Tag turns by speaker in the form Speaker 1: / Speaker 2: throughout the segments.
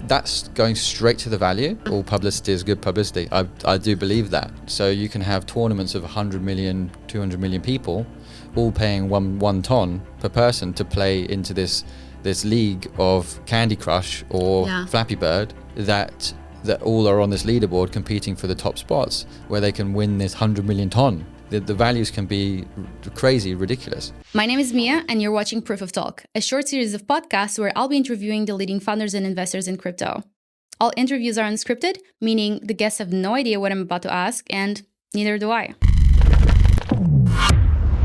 Speaker 1: that's going straight to the value. All publicity is good publicity. I do believe that. So you can have tournaments of 100 million, 200 million people, all paying one ton per person to play into this league of Candy Crush or Flappy Bird that all are on this leaderboard competing for the top spots where they can win this 100 million ton. The values can be crazy, ridiculous.
Speaker 2: My name is Mia, and you're watching Proof of Talk, a short series of podcasts where I'll be interviewing the leading founders and investors in crypto. All interviews are unscripted, meaning the guests have no idea what I'm about to ask, and neither do I.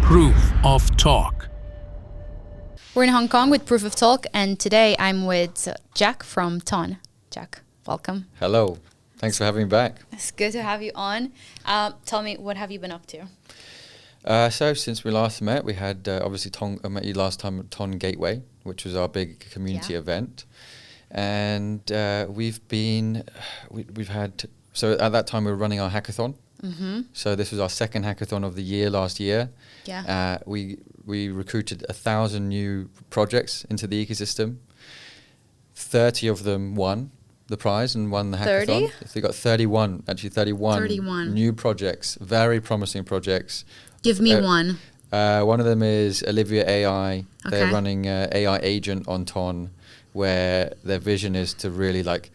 Speaker 3: Proof of Talk.
Speaker 2: We're in Hong Kong with Proof of Talk, and today I'm with Jack from Ton. Jack, welcome.
Speaker 1: Hello. Thanks for having me back.
Speaker 2: It's good to have you on. Tell me, what have you been up to?
Speaker 1: So since we last met, we had obviously I met you last time at Ton Gateway, which was our big community event. And we've had, so at that time we were running our hackathon. Mm-hmm. So this was our second hackathon of the year last year. Yeah. We recruited 1,000 new projects into the ecosystem. 30 of them won the prize and won the hackathon. 30? So we got 31 new projects, very promising projects.
Speaker 2: Give me one.
Speaker 1: One of them is Olivia AI. Okay. They're running an AI agent on Ton, where their vision is to really like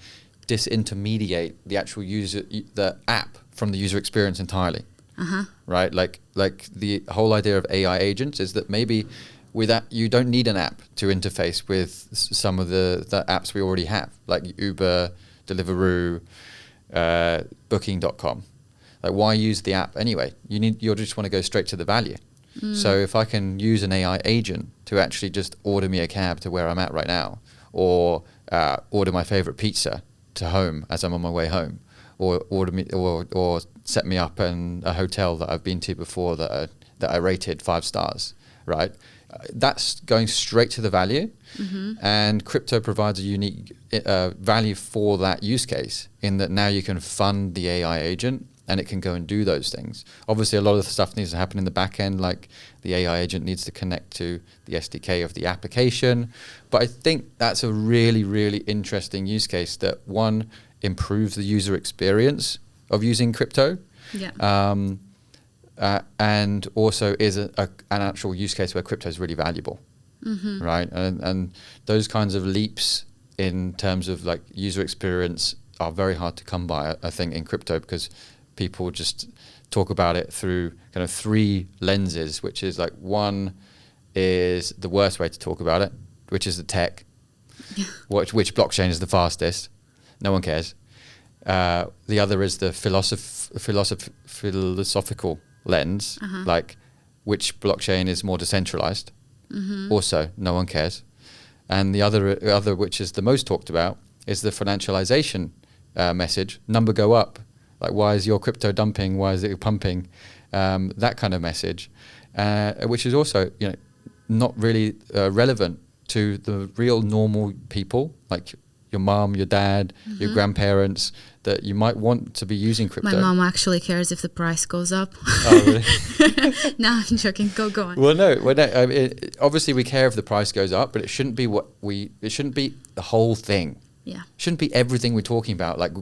Speaker 1: disintermediate the actual user, the app from the user experience entirely. Uh-huh. Right? Like the whole idea of AI agents is that maybe with that, you don't need an app to interface with some of the apps we already have, like Uber, Deliveroo, Booking.com. Like, why use the app anyway? You just want to go straight to the value. Mm. So if I can use an AI agent to actually just order me a cab to where I'm at right now, or order my favorite pizza to home as I'm on my way home, or or set me up in a hotel that I've been to before that I rated 5 stars, right? That's going straight to the value, and crypto provides a unique value for that use case in that now you can fund the AI agent and it can go and do those things. Obviously, a lot of the stuff needs to happen in the back end, like the AI agent needs to connect to the SDK of the application. But I think that's a really, really interesting use case that, one, improves the user experience of using crypto. Yeah. And also is an actual use case where crypto is really valuable, right? And those kinds of leaps in terms of like user experience are very hard to come by, I think, in crypto, because people just talk about it through kind of 3 lenses, which is like, one is the worst way to talk about it, which is the tech, which blockchain is the fastest. No one cares. The other is the philosophical lens, like which blockchain is more decentralized. Also, no one cares. And the other, which is the most talked about, is the financialization message. Number go up. Like, why is your crypto dumping? Why is it pumping? That kind of message, which is also not really relevant to the real normal people, like your mom, your dad, your grandparents, that you might want to be using crypto.
Speaker 2: My mom actually cares if the price goes up.
Speaker 1: Oh, really?
Speaker 2: No, I'm joking. Go on.
Speaker 1: Well, no. I mean, obviously, we care if the price goes up, but it shouldn't be it shouldn't be the whole thing. Yeah. It shouldn't be everything we're talking about. Like,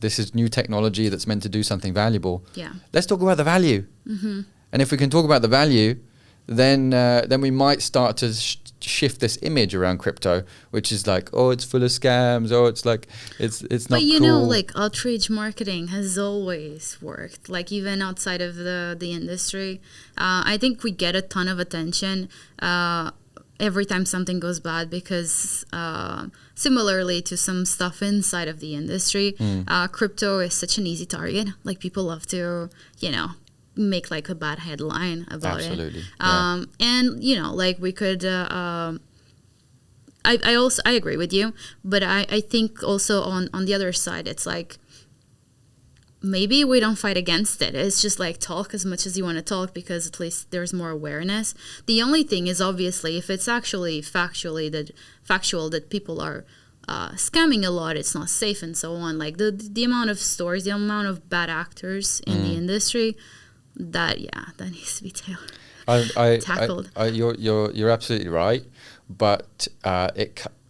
Speaker 1: this is new technology that's meant to do something valuable. Yeah. Let's talk about the value. And if we can talk about the value, then we might start to shift this image around crypto, which is like, oh, it's full of scams, or it's like it's not cool.
Speaker 2: But like outrage marketing has always worked, like even outside of the industry. I think we get a ton of attention every time something goes bad, because similarly to some stuff inside of the industry, crypto is such an easy target. Like, people love to make like a bad headline about it.
Speaker 1: Absolutely.
Speaker 2: And like we could I agree with you, but I think also on the other side, it's like, maybe we don't fight against it. It's just like, talk as much as you want to talk, because at least there's more awareness. The only thing is, obviously, if it's actually factual that people are scamming a lot, it's not safe and so on. Like the amount of stories, the amount of bad actors in the industry, that needs to be tackled.
Speaker 1: You're absolutely right, but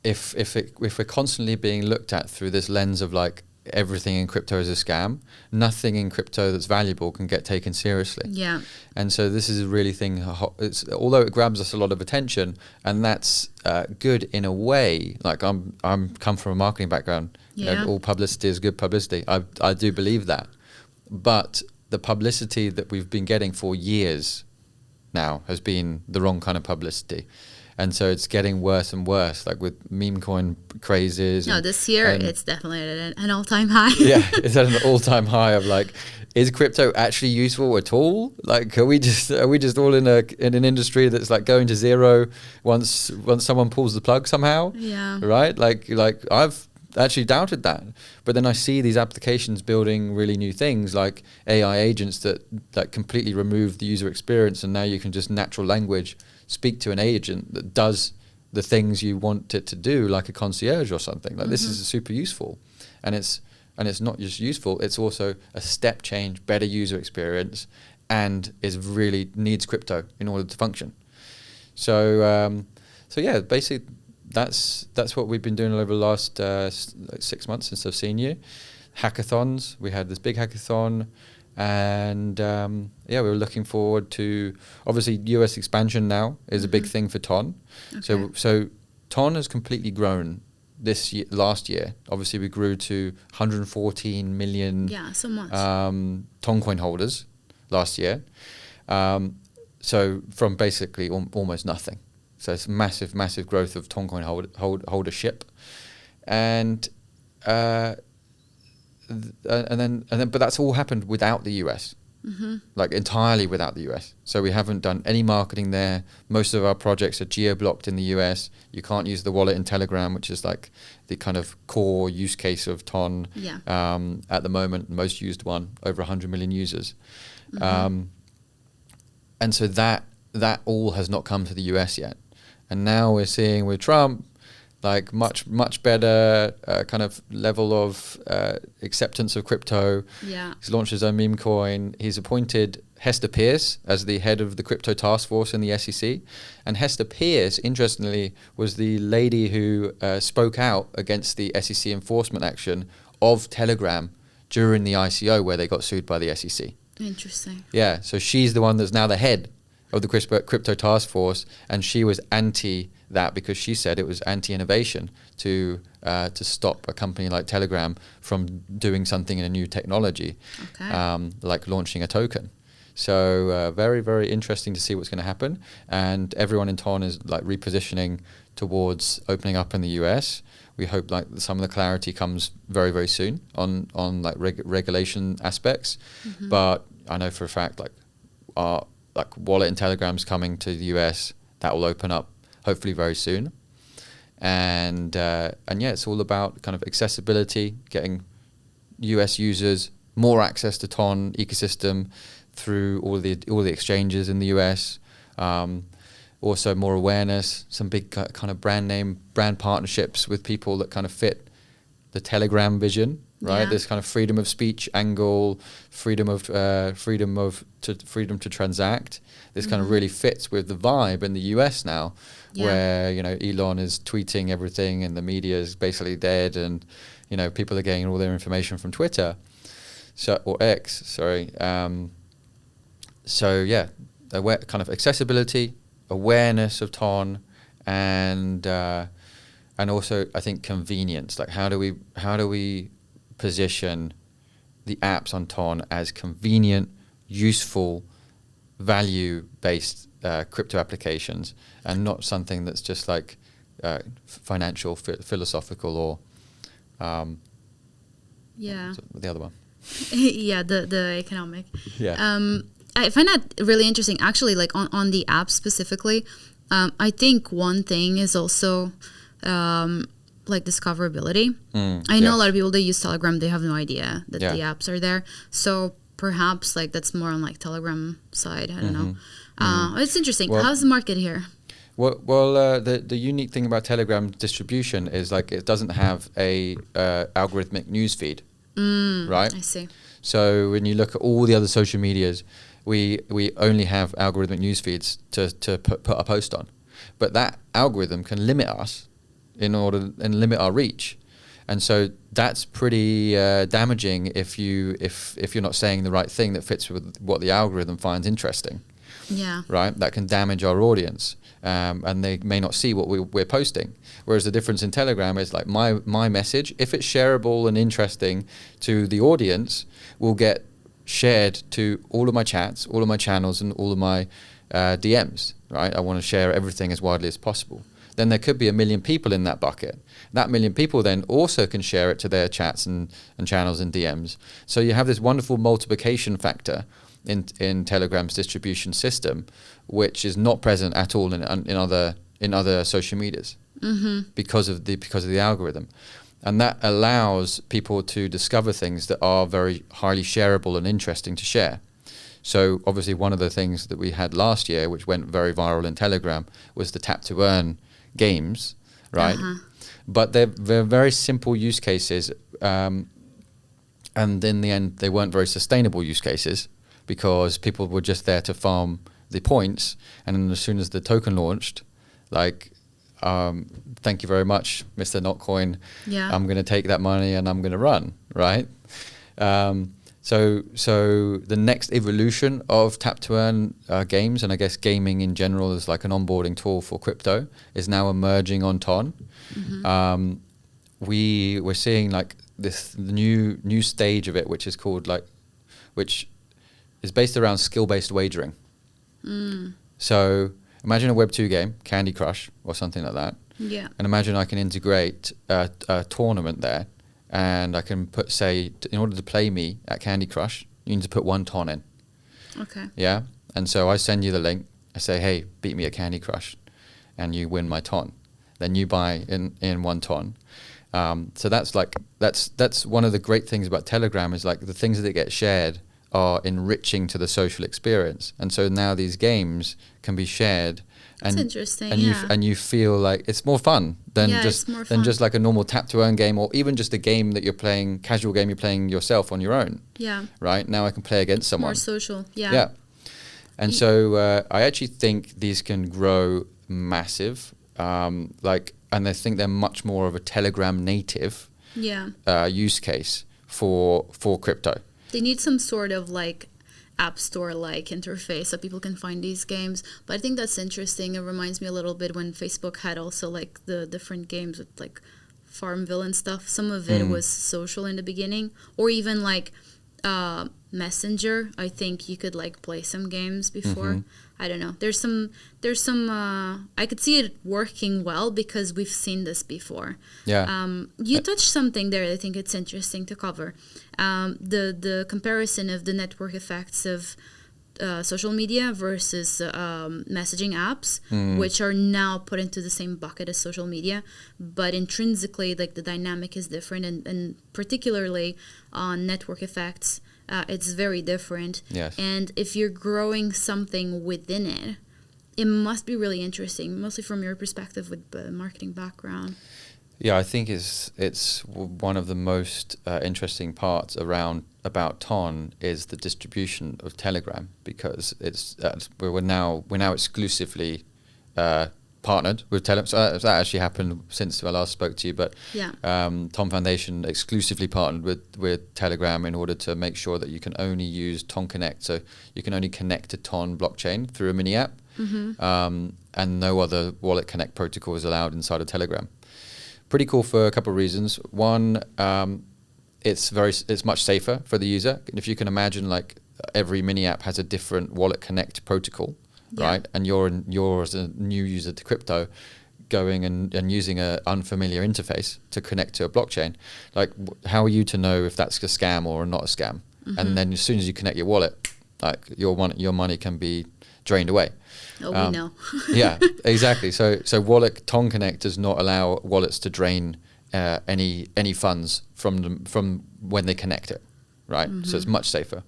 Speaker 1: if we're constantly being looked at through this lens of like everything in crypto is a scam, nothing in crypto that's valuable can get taken seriously.
Speaker 2: Yeah.
Speaker 1: And so this is a really thing. Although it grabs us a lot of attention, and that's good in a way. Like I'm come from a marketing background.
Speaker 2: Yeah.
Speaker 1: You know, all publicity is good publicity. I do believe that, but the publicity that we've been getting for years now has been the wrong kind of publicity. And so it's getting worse and worse, like with memecoin crazes.
Speaker 2: No, this year it's definitely at an all-time high.
Speaker 1: Yeah, it's at an all-time high of like, is crypto actually useful at all? Like, are we just all in an industry that's like going to zero once someone pulls the plug somehow?
Speaker 2: Yeah.
Speaker 1: Right? Like I've actually doubted that, but then I see these applications building really new things like AI agents that like completely remove the user experience, and now you can just natural language speak to an agent that does the things you want it to do, like a concierge or something. Like this is super useful, and it's not just useful; it's also a step change, better user experience, and is really needs crypto in order to function. So yeah, basically that's what we've been doing over the last 6 months since I've seen you. Hackathons. We had this big hackathon. And we were looking forward to, obviously US expansion now is a big thing for TON. Okay. So TON has completely grown last year. Obviously we grew to 114 million TON coin holders last year. So from basically almost nothing. So it's massive growth of TON coin holdership. And then, but that's all happened without the US, like entirely without the US. So we haven't done any marketing there. Most of our projects are geo-blocked in the US. You can't use the wallet in Telegram, which is like the kind of core use case of TON.
Speaker 2: Yeah.
Speaker 1: At the moment, the most used one, over 100 million users. And so that all has not come to the US yet. And now we're seeing with Trump, like much better kind of level of acceptance of crypto.
Speaker 2: Yeah.
Speaker 1: He's launched his own meme coin. He's appointed Hester Peirce as the head of the crypto task force in the SEC. And Hester Peirce, interestingly, was the lady who spoke out against the SEC enforcement action of Telegram during the ICO where they got sued by the SEC.
Speaker 2: Interesting.
Speaker 1: Yeah, so she's the one that's now the head of the crypto task force, and she was anti that because she said it was anti-innovation to stop a company like Telegram from doing something in a new technology, like launching a token. So very, very interesting to see what's going to happen. And everyone in TON is like repositioning towards opening up in the US. We hope like some of the clarity comes very, very soon on like regulation aspects. But I know for a fact like our wallet and Telegram's coming to the US. That will open up hopefully very soon. And yeah, it's all about kind of accessibility, getting US users more access to TON ecosystem through all the exchanges in the US. Also more awareness, some big kind of brand partnerships with people that kind of fit the Telegram vision, right?
Speaker 2: Yeah.
Speaker 1: This kind of freedom of speech angle, freedom to transact. This kind of really fits with the vibe in the US now, where Elon is tweeting everything and the media is basically dead, and people are getting all their information from Twitter, or X, sorry. So yeah, kind of accessibility, awareness of TON, and also I think convenience. Like how do we position the apps on TON as convenient, useful, value-based crypto applications, and not something that's just like financial, philosophical, or the other one.
Speaker 2: Yeah, the economic.
Speaker 1: Yeah.
Speaker 2: I find that really interesting, actually, like on the app specifically. I think one thing is also like discoverability. I know a lot of people, they use Telegram, they have no idea that the apps are there. So perhaps like that's more on like Telegram side. I don't know. It's interesting.
Speaker 1: Well,
Speaker 2: how's the market here?
Speaker 1: Well, the unique thing about Telegram distribution is like it doesn't have a algorithmic newsfeed, right?
Speaker 2: I see.
Speaker 1: So when you look at all the other social medias, we only have algorithmic news feeds to put a post on. But that algorithm can limit us in order and limit our reach. And so that's pretty damaging if you're not saying the right thing that fits with what the algorithm finds interesting.
Speaker 2: Yeah.
Speaker 1: Right? That can damage our audience, and they may not see what we're posting. Whereas the difference in Telegram is like my message, if it's shareable and interesting to the audience, will get shared to all of my chats, all of my channels, and all of my DMs. Right? I want to share everything as widely as possible. Then there could be 1 million people in that bucket. That 1 million people then also can share it to their chats and channels and DMs. So you have this wonderful multiplication factor in Telegram's distribution system, which is not present at all in other social medias because of the algorithm. And that allows people to discover things that are very highly shareable and interesting to share. So obviously one of the things that we had last year, which went very viral in Telegram, was the tap to earn games, right? But they're very simple use cases, and in the end they weren't very sustainable use cases because people were just there to farm the points, and then as soon as the token launched, like thank you very much, Mr. Notcoin, I'm going to take that money and I'm going to run, right? So the next evolution of tap to earn games, and I guess gaming in general is like an onboarding tool for crypto, is now emerging on Ton. We're seeing like this new stage of it, which is called which is based around skill-based wagering. So imagine a Web 2 game, Candy Crush or something like that.
Speaker 2: Yeah.
Speaker 1: And imagine I can integrate a tournament there. And I can put, say, in order to play me at Candy Crush, you need to put 1 ton in.
Speaker 2: Okay.
Speaker 1: Yeah? And so I send you the link. I say, hey, beat me at Candy Crush. And you win my ton. Then you buy in 1 ton. So that's one of the great things about Telegram is like the things that get shared are enriching to the social experience. And so now these games can be shared.
Speaker 2: That's interesting.
Speaker 1: And you feel like it's more fun than just like a normal tap to earn game, or even just a game that you're playing, casual game you're playing yourself on your own.
Speaker 2: Yeah.
Speaker 1: Right? Now I can play against someone.
Speaker 2: More social. Yeah.
Speaker 1: Yeah. And so I actually think these can grow massive. And I think they're much more of a Telegram native use case for crypto.
Speaker 2: They need some sort of like app store like interface so people can find these games. But I think that's interesting. It reminds me a little bit when Facebook had also like the different games with like Farmville and stuff. Some of it was social in the beginning, or even like Messenger. I think you could like play some games before. I don't know. There's some I could see it working well because we've seen this before.
Speaker 1: Yeah.
Speaker 2: You touched something there that I think it's interesting to cover. The comparison of the network effects of social media versus messaging apps, which are now put into the same bucket as social media, but intrinsically like the dynamic is different, and particularly on network effects, it's very different.
Speaker 1: Yes.
Speaker 2: And if you're growing something within it, it must be really interesting, mostly from your perspective with the marketing background.
Speaker 1: Yeah, I think it's one of the most interesting parts about Ton is the distribution of Telegram, because we're now exclusively partnered with Telegram. So that actually happened since I last spoke to you. But Ton Foundation exclusively partnered with Telegram in order to make sure that you can only use Ton Connect. So you can only connect to Ton blockchain through a mini app, and no other Wallet Connect protocol is allowed inside of Telegram. Pretty cool for a couple of reasons. One, it's much safer for the user. If you can imagine, like every mini app has a different Wallet Connect protocol, right? And you're as a new user to crypto, going and using an unfamiliar interface to connect to a blockchain. Like, how are you to know if that's a scam or not a scam? And then as soon as you connect your wallet, like your money can be drained away.
Speaker 2: Oh, we know.
Speaker 1: Yeah, exactly. So Ton Connect does not allow wallets to drain any funds from when they connect it, right? So it's much safer.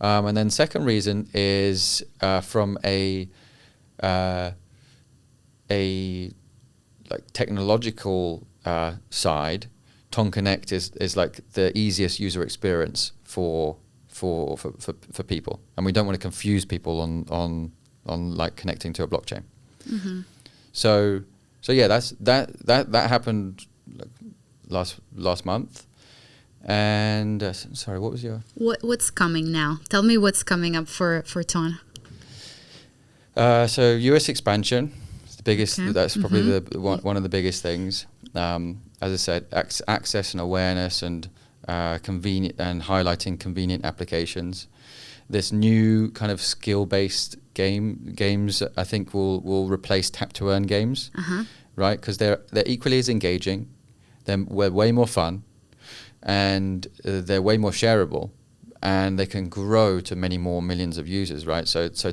Speaker 1: And then second reason is from a like technological side, Ton Connect is like the easiest user experience for people, and we don't want to confuse people on like connecting to a blockchain. So So yeah, that happened last month. And sorry, what was your?
Speaker 2: What's coming now? Tell me what's coming up for TON.
Speaker 1: So US expansion, the biggest.
Speaker 2: Okay.
Speaker 1: That's probably the one of the biggest things. As I said, access and awareness and convenient and highlighting convenient applications. This new kind of skill-based games, I think, will replace tap-to-earn games, right? Because they're equally as engaging. We're way more fun, and they're way more shareable, and they can grow to many more millions of users, right? So the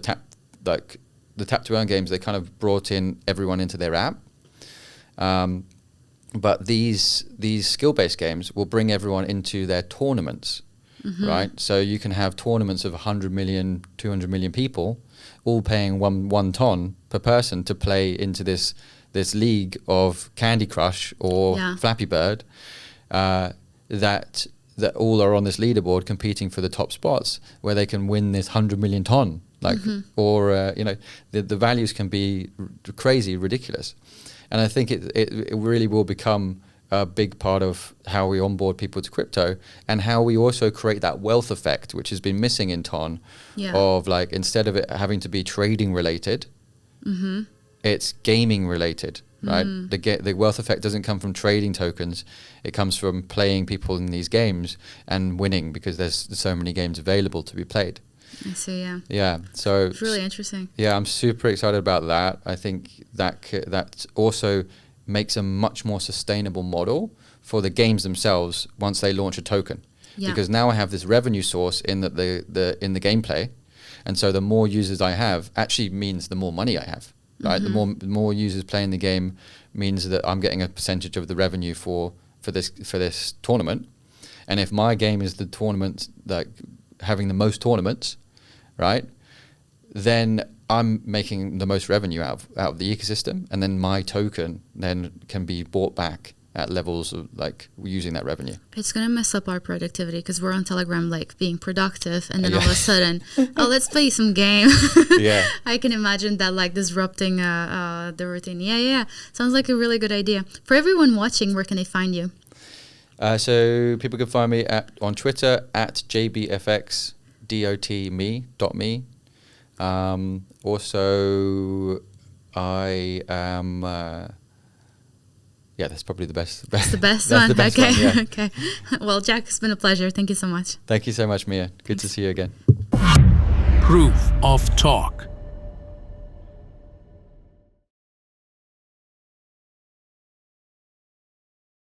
Speaker 1: tap-to-earn games, they kind of brought in everyone into their app. But these skill-based games will bring everyone into their tournaments, right? So you can have tournaments of 100 million, 200 million people, all paying one ton per person to play into this league of Candy Crush or Flappy Bird, that all are on this leaderboard competing for the top spots, where they can win this 100 million ton, or the values can be crazy, ridiculous. And I think it really will become a big part of how we onboard people to crypto, and how we also create that wealth effect, which has been missing in TON, of like, instead of it having to be trading related, it's gaming related, right? The wealth effect doesn't come from trading tokens. It comes from playing people in these games and winning, because there's so many games available to be played.
Speaker 2: I see, yeah.
Speaker 1: Yeah, so
Speaker 2: it's really interesting.
Speaker 1: Yeah, I'm super excited about that. I think that also makes a much more sustainable model for the games themselves once they launch a token. Yeah. Because now I have this revenue source in the gameplay, and so the more users I have actually means the more money I have, right? The more users playing the game means that I'm getting a percentage of the revenue for this tournament. And if my game is the tournament, like having the most tournaments, right, then I'm making the most revenue out of the ecosystem, and then my token then can be bought back at levels of like using that revenue.
Speaker 2: It's gonna mess up our productivity, because we're on Telegram like being productive, and then all of a sudden, let's play some game. Yeah, I can imagine that like disrupting the routine. Yeah, sounds like a really good idea. For everyone watching, where can they find you?
Speaker 1: So people can find me on Twitter at jbfxdotme.me. Also, I am. That's probably the best.
Speaker 2: That's the best one.
Speaker 1: Best
Speaker 2: okay.
Speaker 1: One, yeah.
Speaker 2: Okay. Well, Jack, it's been a pleasure. Thank you so much.
Speaker 1: Thank you so much, Mia. Good to see you again.
Speaker 3: Proof of Talk.